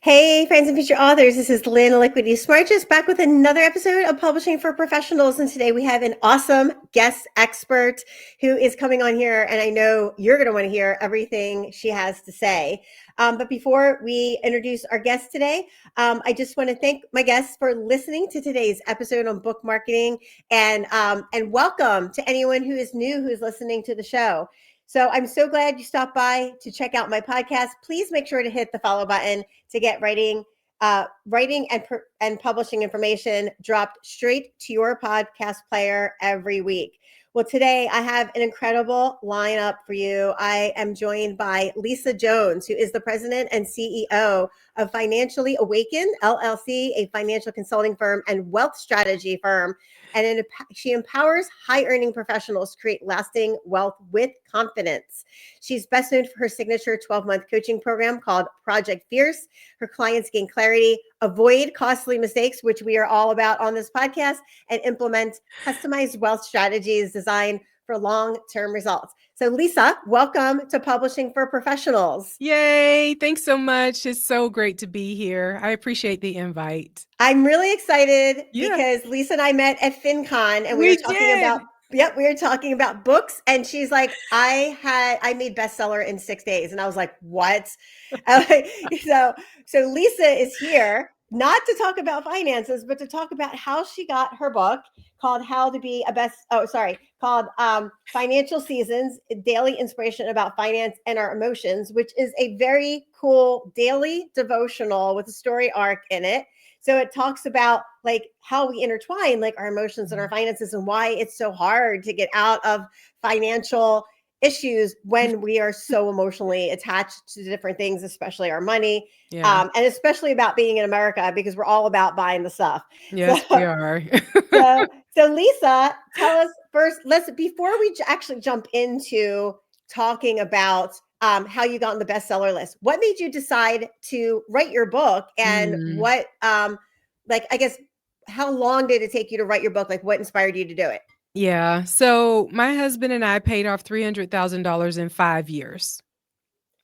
Hey, friends and future authors. This is Lynn Smargis back with another episode of Publishing for Professionals. And today we have an awesome guest expert who is coming on here. And I know you're going to want to hear everything she has to say. But before we introduce our guest today, I just want to thank my guests for listening to today's episode on book marketing, and welcome to anyone who is new who's listening to the show. So I'm so glad you stopped by to check out my podcast. Please make sure to hit the follow button to get writing and publishing information dropped straight to your podcast player every week. Well, today I have an incredible lineup for you. I am joined by Lisa Jones, who is the president and CEO of Financially Awakened, LLC, a financial consulting firm and wealth strategy firm. And she empowers high-earning professionals to create lasting wealth with confidence. She's best known for her signature 12-month coaching program called Project Fierce. Her clients gain clarity, avoid costly mistakes, which we are all about on this podcast, and implement customized wealth strategies designed for long-term results. So Lisa, welcome to Publishing for Professionals. Yay. Thanks so much. It's so great to be here. I appreciate the invite. I'm really excited because Lisa and I met at FinCon, and we were talking about books, and she's like, I made bestseller in 6 days. And I was like, what? So Lisa is here not to talk about finances, but to talk about how she got her book called Financial Seasons, Daily Inspiration About Finance and Our Emotions, which is a very cool daily devotional with a story arc in it. So it talks about like how we intertwine like our emotions and our finances, and why it's so hard to get out of financial issues when we are so emotionally attached to different things, especially our money. And especially about being in America, because we're all about buying the stuff. Yes, we are. So Lisa, tell us first, before we actually jump into talking about how you got on the bestseller list, what made you decide to write your book, and what, I guess, how long did it take you to write your book? Like, what inspired you to do it? Yeah. So my husband and I paid off $300,000 in 5 years.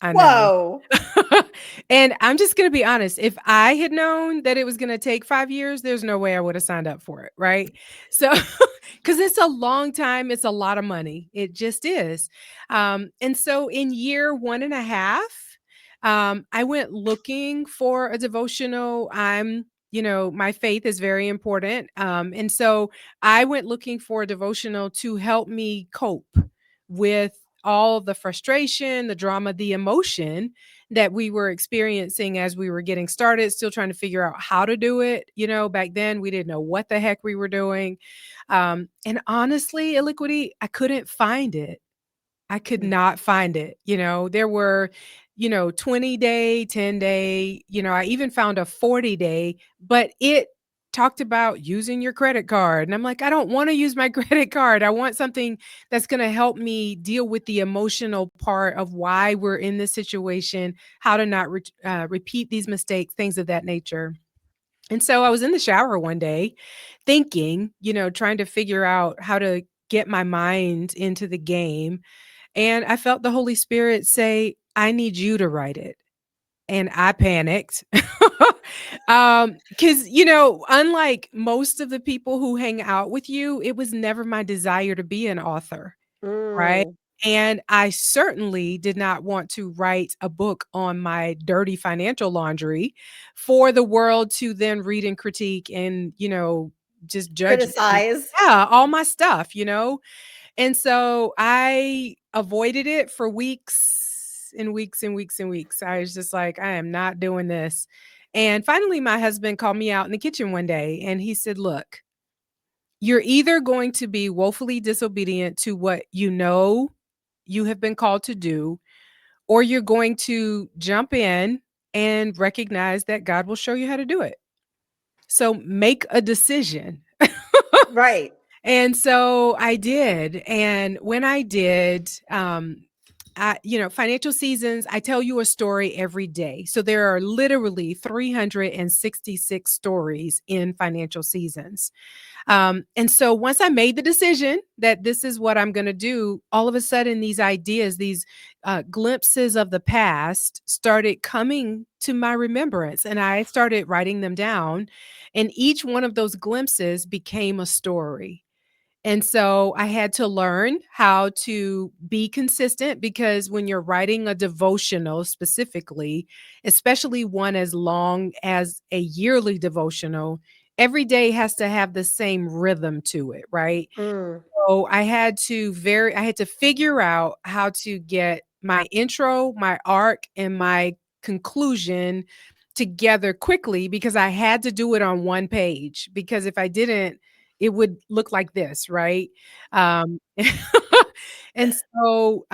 I know. Whoa. And I'm just going to be honest. If I had known that it was going to take 5 years, there's no way I would have signed up for it. Right. So, because it's a long time, it's a lot of money. It just is. And so in year 1.5, I went looking for a devotional. My faith is very important. And so I went looking for a devotional to help me cope with all the frustration, the drama, the emotion that we were experiencing as we were getting started, still trying to figure out how to do it. Back then we didn't know what the heck we were doing. And honestly, Illiquity, I couldn't find it. I could not find it. There were, 20-day, 10-day, I even found a 40-day, but it talked about using your credit card. And I'm like, I don't want to use my credit card. I want something that's going to help me deal with the emotional part of why we're in this situation, how to not repeat these mistakes, things of that nature. And so I was in the shower one day thinking, trying to figure out how to get my mind into the game. And I felt the Holy Spirit say, I need you to write it. And I panicked. Because, unlike most of the people who hang out with you, it was never my desire to be an author. Right. And I certainly did not want to write a book on my dirty financial laundry for the world to then read and critique and, just judge. Criticize. Yeah, all my stuff, And so I avoided it for weeks and weeks and weeks and weeks. I was just like, I am not doing this. And finally, my husband called me out in the kitchen one day and he said, look, you're either going to be woefully disobedient to what you have been called to do, or you're going to jump in and recognize that God will show you how to do it. So make a decision. Right. And so I did. And when I did, financial seasons, I tell you a story every day. So there are literally 366 stories in financial seasons. And so once I made the decision that this is what I'm going to do, all of a sudden these ideas, these glimpses of the past started coming to my remembrance, and I started writing them down. And each one of those glimpses became a story. And so I had to learn how to be consistent, because when you're writing a devotional specifically, especially one as long as a yearly devotional, every day has to have the same rhythm to it, right? Mm. So I had to figure out how to get my intro, my arc, and my conclusion together quickly, because I had to do it on one page, because if I didn't, it would look like this, right? Um, and so,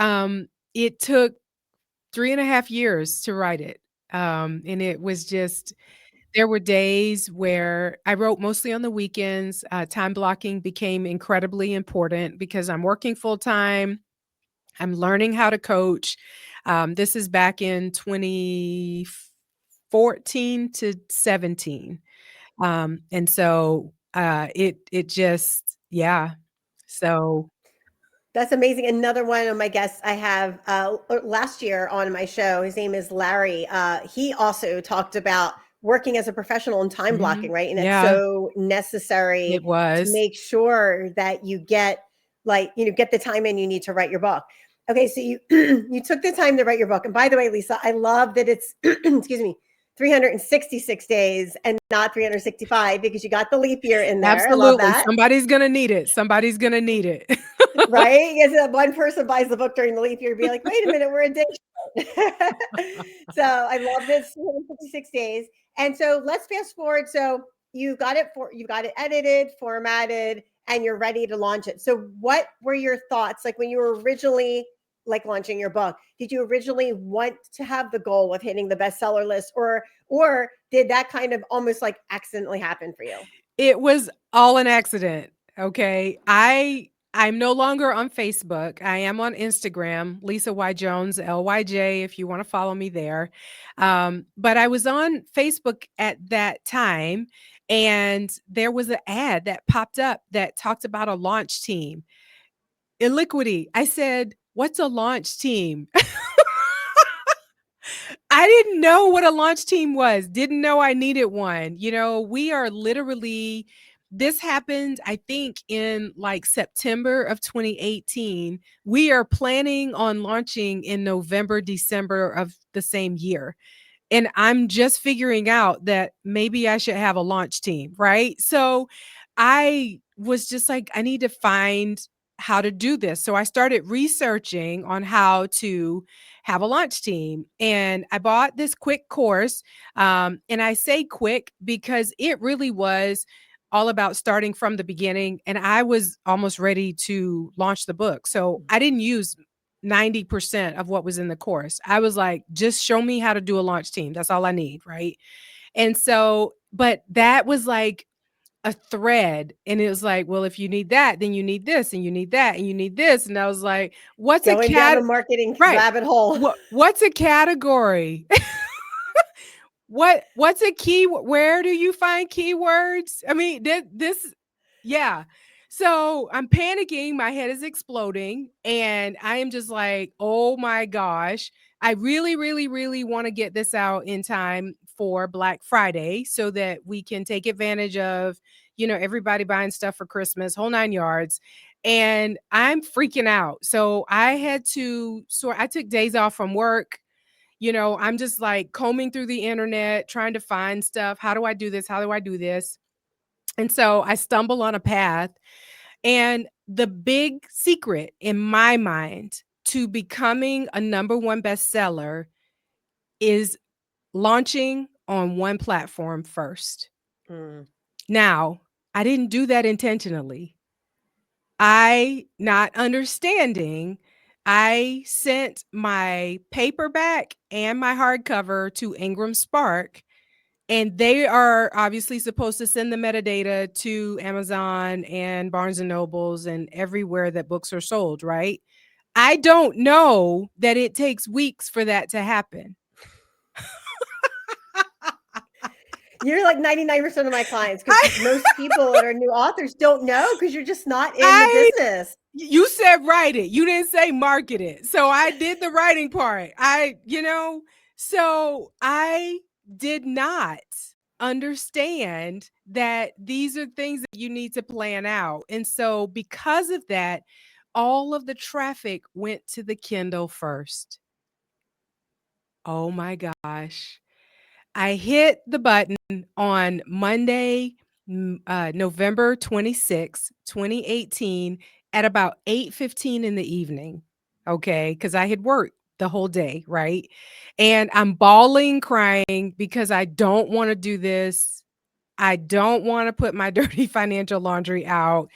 it took 3.5 years to write it. And it was just there were days where I wrote mostly on the weekends. Time blocking became incredibly important because I'm working full time. I'm learning how to coach. This is back in 2014 to 17. And so it just, yeah. So That's amazing. Another one of my guests I have last year on my show, his name is Larry. He also talked about working as a professional and time blocking, mhm, right? And that's yeah, so necessary it to was. make sure that you get get the time in you need to write your book. Okay, so you you took the time to write your book. And by the way, Lisa, I love that it's excuse me, 366 days and not 365 because you got the leap year in there. I love Absolutely. that. Somebody's gonna need it. Somebody's gonna need it. Right? Because that one person buys the book during the leap year, be like, wait a minute, we're in day short. So I love this 256 days. And so let's fast forward. So you got it edited, formatted, and you're ready to launch it. So what were your thoughts like when you were originally like launching your book? Did you originally want to have the goal of hitting the bestseller list, or did that kind of almost like accidentally happen for you? It was all an accident, okay? I'm no longer on Facebook. I am on Instagram, Lisa Y. Jones, LYJ, if you wanna follow me there. But I was on Facebook at that time, and there was an ad that popped up that talked about a launch team. Illiquity. I said, "What's a launch team?" I didn't know what a launch team was, didn't know I needed one. We are literally this happened, I think, in like September of 2018. We are planning on launching in November, December of the same year. And I'm just figuring out that maybe I should have a launch team, right? So I was just like, I need to find how to do this. So I started researching on how to have a launch team. And I bought this quick course. And I say quick because it really was all about starting from the beginning. And I was almost ready to launch the book. So I didn't use 90% of what was in the course. I was like, just show me how to do a launch team. That's all I need. Right. And so, but that was like a thread. And it was like, well, if you need that, then you need this and you need that and you need this. And I was like, what's a Going down cat? a marketing Right. rabbit hole. What's a category? What's a key? Where do you find keywords? I mean, this yeah. So I'm panicking, my head is exploding, and I am just like, "Oh my gosh. I really, really, really want to get this out in time for Black Friday so that we can take advantage of, everybody buying stuff for Christmas, whole 9 yards." And I'm freaking out. So I took days off from work. I'm just like combing through the internet, trying to find stuff. How do I do this? How do I do this? And so I stumble on a path. And the big secret in my mind to becoming a number one bestseller is launching on one platform first. Mm. Now, I didn't do that intentionally. I, not understanding, I sent my paperback and my hardcover to Ingram Spark, and they are obviously supposed to send the metadata to Amazon and Barnes and Nobles and everywhere that books are sold, right? I don't know that it takes weeks for that to happen. You're like 99% of my clients because I most people that are new authors don't know because you're just not in the I business. You said write it. You didn't say market it. So I did the writing part. So I did not understand that these are things that you need to plan out. And so because of that, all of the traffic went to the Kindle first. Oh my gosh. I hit the button on Monday, November 26th, 2018 at about 8:15 in the evening, okay, because I had worked the whole day, right? And I'm bawling, crying because I don't wanna do this. I don't wanna put my dirty financial laundry out.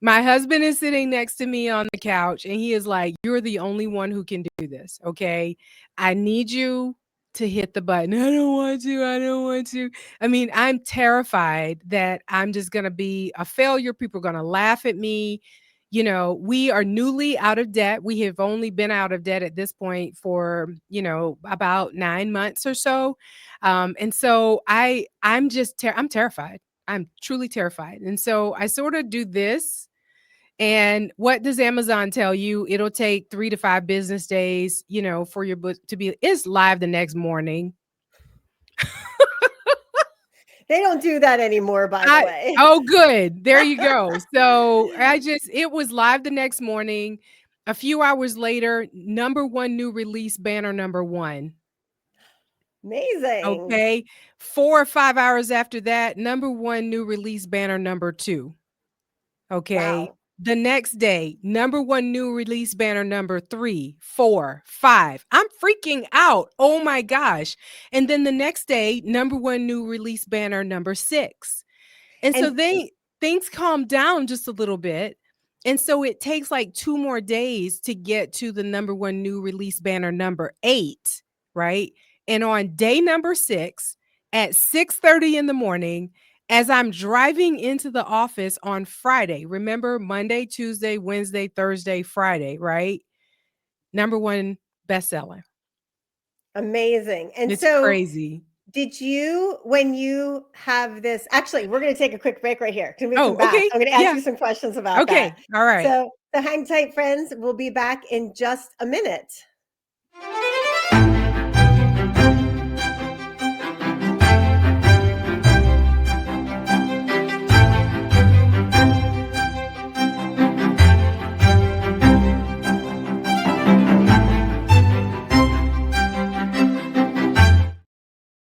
My husband is sitting next to me on the couch and he is like, "You're the only one who can do this, okay? I need you to hit the button." "I don't want to. I don't want to." I mean, I'm terrified that I'm just gonna be a failure. People are gonna laugh at me. We are newly out of debt. We have only been out of debt at this point for, about 9 months or so. And so I'm terrified. I'm truly terrified. And so I sort of do this, and what does Amazon tell you? It'll take 3 to 5 business days, for your book to be it's live the next morning. They don't do that anymore, by the way. Oh, good. There you go. So, it was live the next morning. A few hours later, number 1 new release banner number 1. Amazing. Okay. 4 or 5 hours after that, number 1 new release banner number 2. Okay. Wow. The next day, number 1 new release banner number 3, 4, 5. I'm freaking out. Oh my gosh. And then the next day, number 1 new release banner number 6. And so And things calm down just a little bit. And so it takes like 2 more days to get to the number 1 new release banner number 8, right? And on day number 6 at 6:30 in the morning, as I'm driving into the office on Friday, remember Monday, Tuesday, Wednesday, Thursday, Friday, right? Number 1 bestseller. amazing. And It's so crazy. did you, when you have this, actually, we're going to take a quick break right here. Can we come Oh, back? okay. I'm going to ask Yeah. you some questions about that. Okay. All right. So hang tight, friends. We'll be back in just a minute.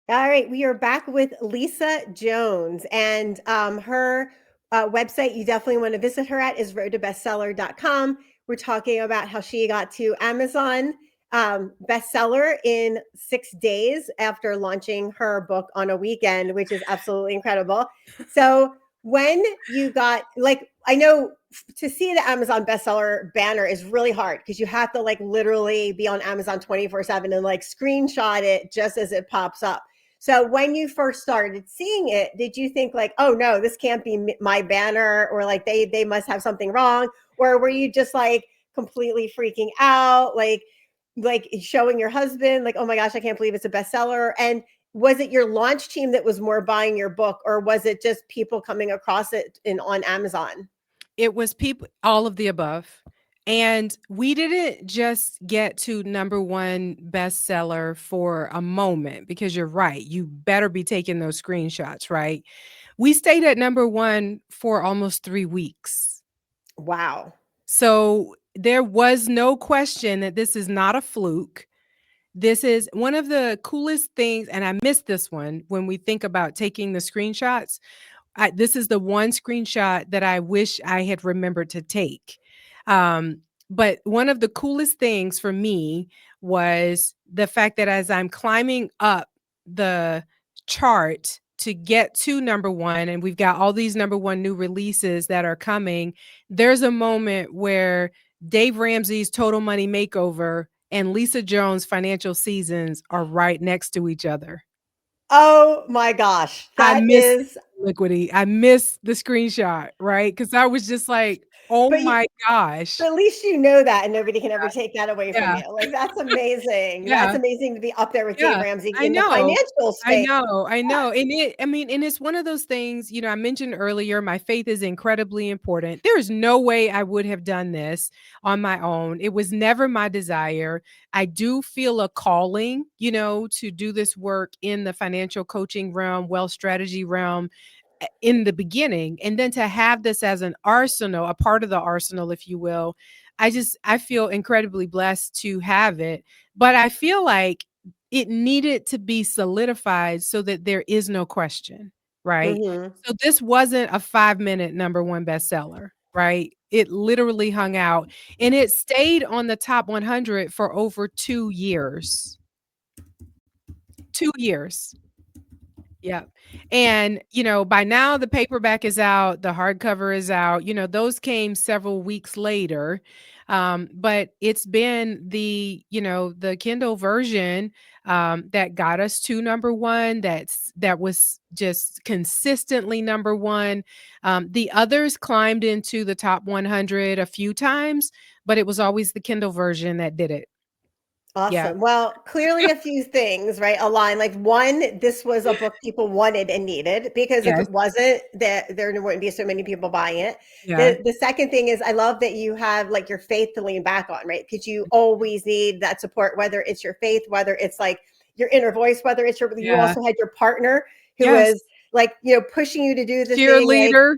All right, we are back with Lisa Jones, and her website you definitely want to visit her at is roadtobestseller.com. We're talking about how she got to Amazon bestseller in 6 days after launching her book on a weekend, which is absolutely incredible. So when you got, like, I know to see the Amazon bestseller banner is really hard because you have to like literally be on Amazon 24/7 and like screenshot it just as it pops up. So when you first started seeing it, did you think like, "Oh no, this can't be my banner," or like they must have something wrong, or were you just like completely freaking out, like showing your husband like, "Oh my gosh, I can't believe it's a bestseller"? And was it your launch team that was more buying your book, or was it just people coming across it on Amazon? It was people all of the above. And we didn't just get to number 1 bestseller for a moment, because you're right, you better be taking those screenshots, right? We stayed at number 1 for almost 3 weeks. Wow. So, there was no question that this is not a fluke. This is one of the coolest things, and I missed this one when we think about taking the screenshots. This is the one screenshot that I wish I had remembered to take. Um, but one of the coolest things for me was the fact that as I'm climbing up the chart to get to number 1, and we've got all these number 1 new releases that are coming, there's a moment where Dave Ramsey's Total Money Makeover and Lisa Jones' Financial Seasons are right next to each other. Oh my gosh. I That miss is liquidity. I miss the screenshot, right? Because I was just like, Oh But you my but gosh. at least you know that and nobody can ever take that away from Yeah. you. Like, that's amazing. That's Yeah. amazing to be up there with Dave Yeah, Ramsey I in the know. financial I space. know, I Yeah. know, and I mean, and it's one of those things, I mentioned earlier, my faith is incredibly important. There is no way I would have done this on my own. It was never my desire. I do feel a calling, to do this work in the financial coaching realm, wealth strategy realm, in the beginning, and then to have this as an arsenal, a part of the arsenal, if you will. I feel incredibly blessed to have it, but I feel like it needed to be solidified so that there is no question, right? Mhm. So this wasn't a 5-minute number one bestseller, right? It literally hung out and it stayed on the top 100 for over 2 years. 2 years. Yeah. And, by now the paperback is out, the hardcover is out, those came several weeks later. But it's been the Kindle version that got us to number one. That was just consistently number one. The others climbed into the top 100 a few times, but it was always the Kindle version that did it. Yeah. Awesome. Well, clearly a few things, right, align. Like, one, this was a book people wanted and needed, because if Yes. it wasn't, there wouldn't be so many people buying it. Yeah. The second thing is, I love that you have, like, your faith to lean back on, right? Because you always need that support, whether it's your faith, whether it's like your inner voice, whether it's you Yeah. also had your partner who Yes. was like, pushing you to do the thing, like, Cheerleader.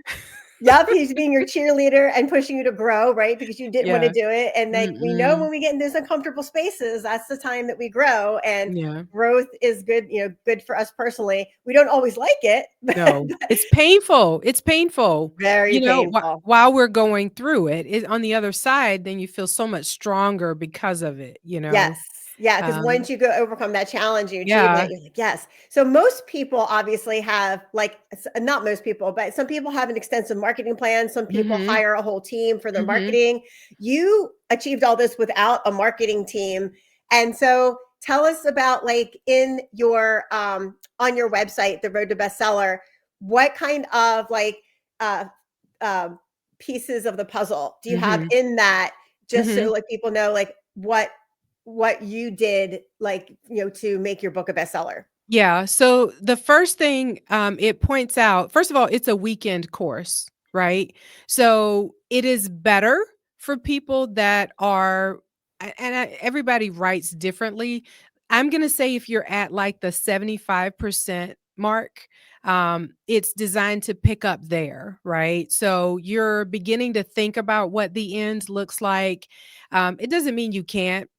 yep, he's being your cheerleader and pushing you to grow, right? Because you didn't want to Yeah. do it. And like, we know Mm-mm. when we get in those uncomfortable spaces, that's the time that we grow. And Yeah. growth is good, good for us personally. We don't always like it, but No, it's painful. It's painful. very painful. While we're going through it, on the other side, then you feel so much stronger because of it. Yes. Yeah, because Um, once you go overcome that challenge, you achieve yeah. it, you're like, yes. So most people obviously have, like, not most people, but some people have an extensive marketing plan. Some people Mhm. hire a whole team for their Mhm. marketing. You achieved all this without a marketing team. And so tell us about, like, in your on your website, The Road to Bestseller, what kind of, like, uh um pieces of the puzzle do you have Mhm. in that, just so Mhm. like people know, like, what you did, like, to make your book a bestseller. Yeah, so the first thing, it points out first of all, it's a weekend course, right? So, it is better for people that are everybody writes differently. I'm gonna say if you're at, like, the 75% mark, it's designed to pick up there, right? So, you're beginning to think about what the end looks like. It doesn't mean you can't,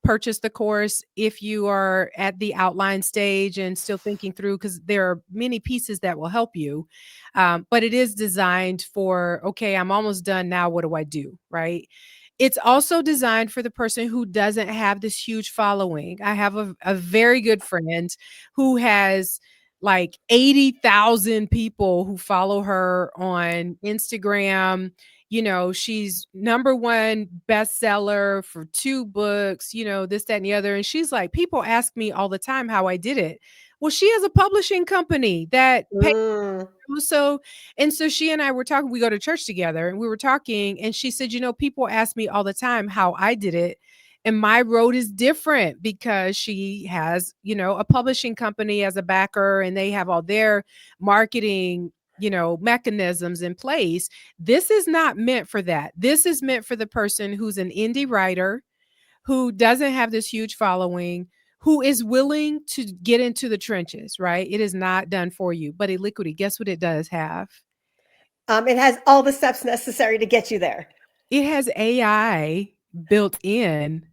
purchase the course if you are at the outline stage and still thinking through, because there are many pieces that will help you. But it is designed for, okay, I'm almost done now. What do I do? Right. It's also designed for the person who doesn't have this huge following. I have a very good friend who has like 80,000 people who follow her on Instagram. She's number one bestseller for 2 books, this, that, and the other. And she's like, people ask me all the time how I did it. Well, she has a publishing company that pays. Mm. So she and I were talking, we go to church together and we were talking, and she said, people ask me all the time how I did it. And my road is different because she has, a publishing company as a backer, and they have all their marketing, mechanisms in place. This is not meant for that. This is meant for the person who's an indie writer, who doesn't have this huge following, who is willing to get into the trenches, right? It is not done for you. But Eliquity, guess what it does have? It has all the steps necessary to get you there. It has AI built in.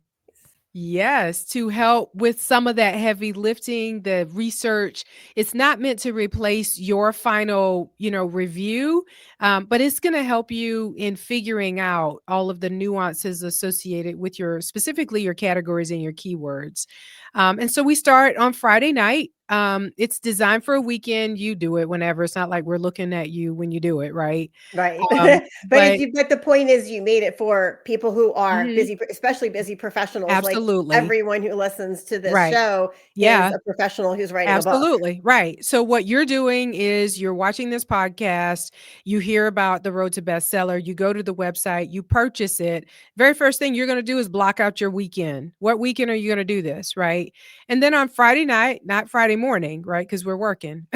Yes, to help with some of that heavy lifting, the research. It's not meant to replace your final, review, but it's going to help you in figuring out all of the nuances associated with specifically your categories and your keywords. And so we start on Friday night. It's designed for a weekend. You do it whenever. It's not like we're looking at you when you do it, right? Right. Um, but But the point is you made it for people who are Mhm. busy, especially busy professionals. Like Absolutely. everyone who listens to this Right. show is Yeah. a professional who's writing a book. Absolutely, right. So what you're doing is you're watching this podcast, you hear about the road to bestseller, you go to the website, you purchase it. Very first thing you're going to do is block out your weekend. What weekend are you going to do this, right? And then on Friday night, not Friday morning, right? Because we're working.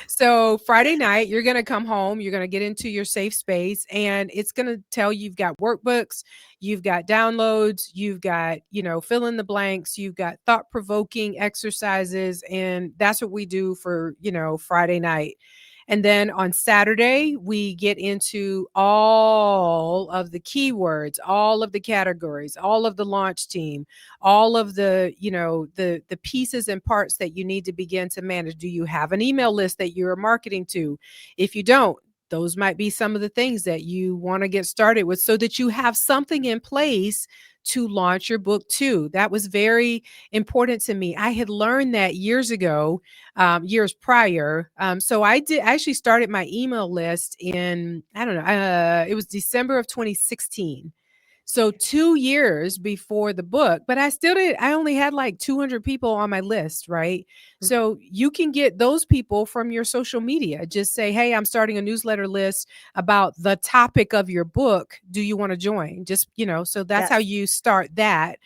So Friday night, you're going to come home, you're going to get into your safe space, and it's going to tell you've got workbooks, you've got downloads, you've got, fill in the blanks, you've got thought provoking exercises. And that's what we do for, Friday night. And then on Saturday, we get into all of the keywords, all of the categories, all of the launch team, all of the, the pieces and parts that you need to begin to manage. Do you have an email list that you're marketing to? If you don't, those might be some of the things that you want to get started with so that you have something in place to launch your book too. That was very important to me. I had learned that years ago, years prior. So I actually started my email list in, I don't know, it was December of 2016. So 2 years before the book, but I only had like 200 people on my list, right? So you can get those people from your social media. Just say, "Hey, I'm starting a newsletter list about the topic of your book. Do you want to join?" Just, so that's how Yes. you start that.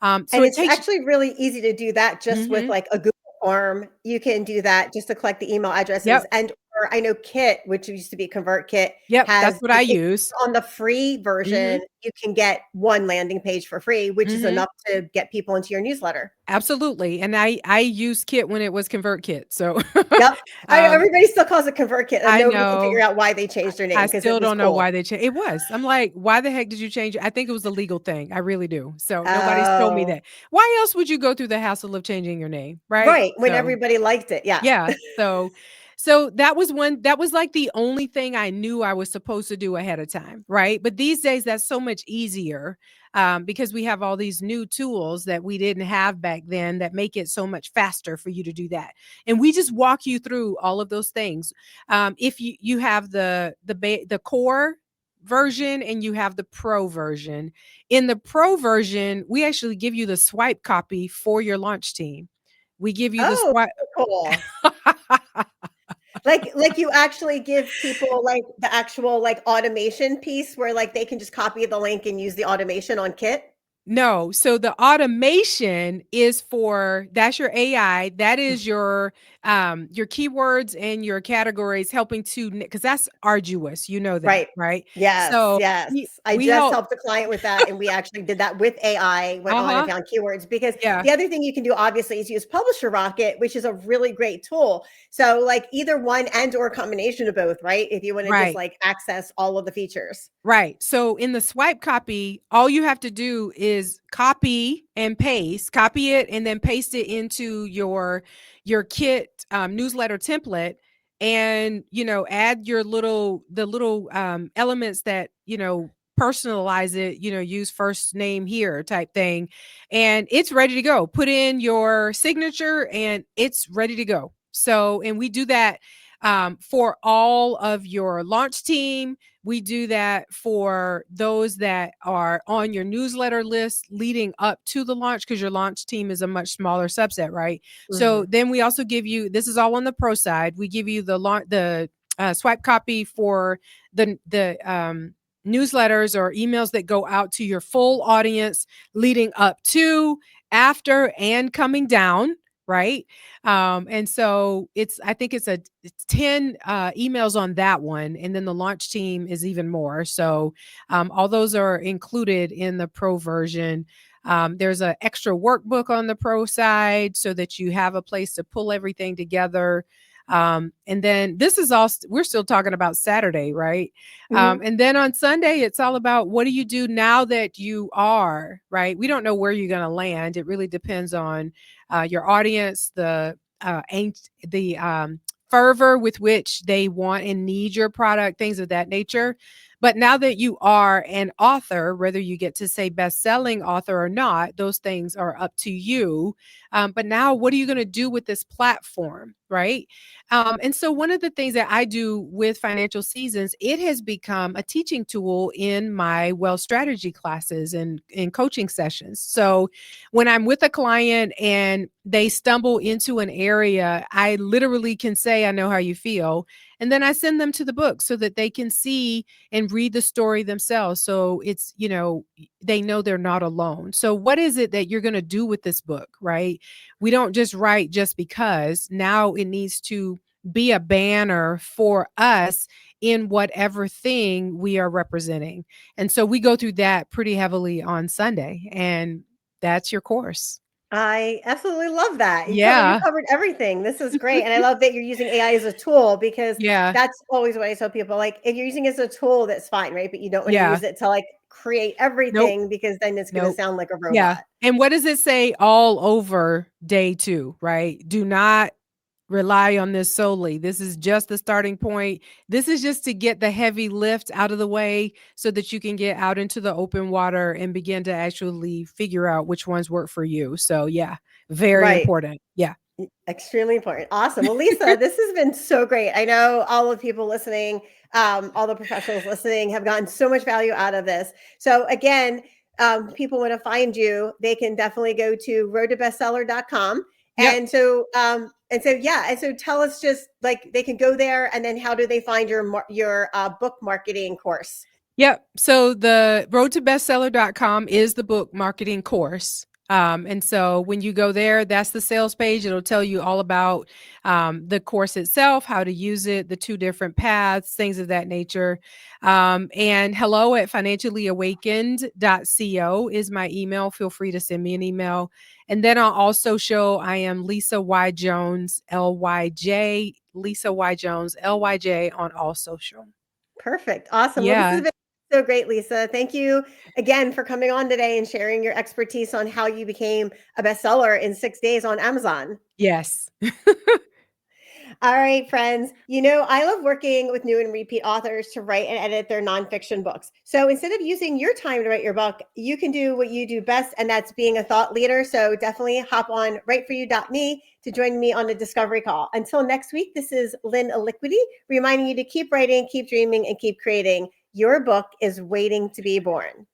So And it it's takes actually really easy to do that just with Mhm. like a Google form. You can do that just to collect the email addresses. Yep. And or I know Kit, which used to be ConvertKit, Yep, that's has what I if use. on the free version, Mhm. you can get one landing page for free, which is Mhm. enough to get people into your newsletter. Absolutely. And I used Kit when it was ConvertKit. So Yep. um Everybody still calls it ConvertKit, and I nobody can figure know. out why they changed their I name because it still was don't know why cool. they changed. It was. I'm like, why the heck did you change it? I think it was a legal thing. I really do. So nobody's told me Oh, that. Why else would you go through the hassle of changing your name, right? right. When So everybody liked it. Yeah. yeah. So that was like the only thing I knew I was supposed to do ahead of time, right? But these days that's so much easier because we have all these new tools that we didn't have back then that make it so much faster for you to do that. And we just walk you through all of those things. If you have the core version and you have the pro version. In the pro version, we actually give you the swipe copy for your launch team. We give you the Oh, swipe. cool. Like you actually give people like the actual like automation piece where like they can just copy the link and use the automation on Kit? No, so the automation is for that's your AI, that Mm. is your keywords and your categories helping to because that's arduous, you know that, Right. right? Yes, So yes. I we just help. helped a client with that, and we actually did that with AI, went on and Uh-huh. found keywords because Yeah, the other thing you can do obviously is use Publisher Rocket, which is a really great tool. So like either one and or a combination of both, right? If you want to just right. like access all of the features. Right. So in the swipe copy, all you have to do is copy and paste, copy it and then paste it into your kit newsletter template and add the little elements that personalize it, use first name here type thing, and it's ready to go. Put in your signature and it's ready to go. So and we do that for all of your launch team. We do that for those that are on your newsletter list leading up to the launch because your launch team is a much smaller subset, right? So Mhm. then we also give you, this is all on the pro side. We give you the swipe copy for the newsletters or emails that go out to your full audience leading up to, after, and coming down, right? And so I think it's 10 emails on that one. And then the launch team is even more. So all those are included in the pro version. There's an extra workbook on the pro side so that you have a place to pull everything together. And then this is all, we're still talking about Saturday, right? Mhm. And then on Sunday, it's all about what do you do now that you are, right? We don't know where you're going to land. It really depends on your audience, the fervor with which they want and need your product, things of that nature. But now that you are an author, whether you get to say best-selling author or not, those things are up to you. But now what are you going to do with this platform, right? And so one of the things that I do with Financial Seasons, it has become a teaching tool in my wealth strategy classes and in coaching sessions. So when I'm with a client and they stumble into an area, I literally can say, I know how you feel. And then I send them to the book so that they can see and read the story themselves. So it's, they know they're not alone. So what is it that you're going to do with this book, right? We don't just write just because. Now it needs to be a banner for us in whatever thing we are representing. And so we go through that pretty heavily on Sunday, and that's your course. I absolutely love that. You Yeah. covered everything. This is great. And I love that you're using AI as a tool, because Yeah. that's always what I tell people. Like, if you're using it as a tool, that's fine, right? But you don't want to Yeah. use it to like create Nope. everything, because then it's going to Nope. sound like a Yeah. robot. And what does it say all over day 2, right? Do not rely on this solely. This is just the starting point. This is just to get the heavy lift out of the way so that you can get out into the open water and begin to actually figure out which ones work for you. So yeah, very Right. important. Yeah. Extremely important. Awesome. Well, Lisa, this has been so great. I know all the people listening, all the professionals listening have gotten so much value out of this. So again, people want to find you, they can definitely go to roadtobestseller.com. Yep. And so tell us, just like, they can go there, and then how do they find your book marketing course? Yep. So the roadtobestseller.com is the book marketing course. And so when you go there, that's the sales page. It'll tell you all about the course itself, how to use it, the 2 different paths, things of that nature. And hello@financiallyawakened.co is my email. Feel free to send me an email. And then I'll also show I am Lisa Y. Jones, LYJ, Lisa Y. Jones, LYJ on all social. Perfect. Awesome. Well, this has Yeah. been so great, Lisa. Thank you again for coming on today and sharing your expertise on how you became a bestseller in 6 days on Amazon. Yes. All right, friends. I love working with new and repeat authors to write and edit their nonfiction books. So instead of using your time to write your book, you can do what you do best, and that's being a thought leader. So definitely hop on writeforyou.me to join me on the discovery call. Until next week, this is Lynn Aliquity, reminding you to keep writing, keep dreaming, and keep creating. Your book is waiting to be born.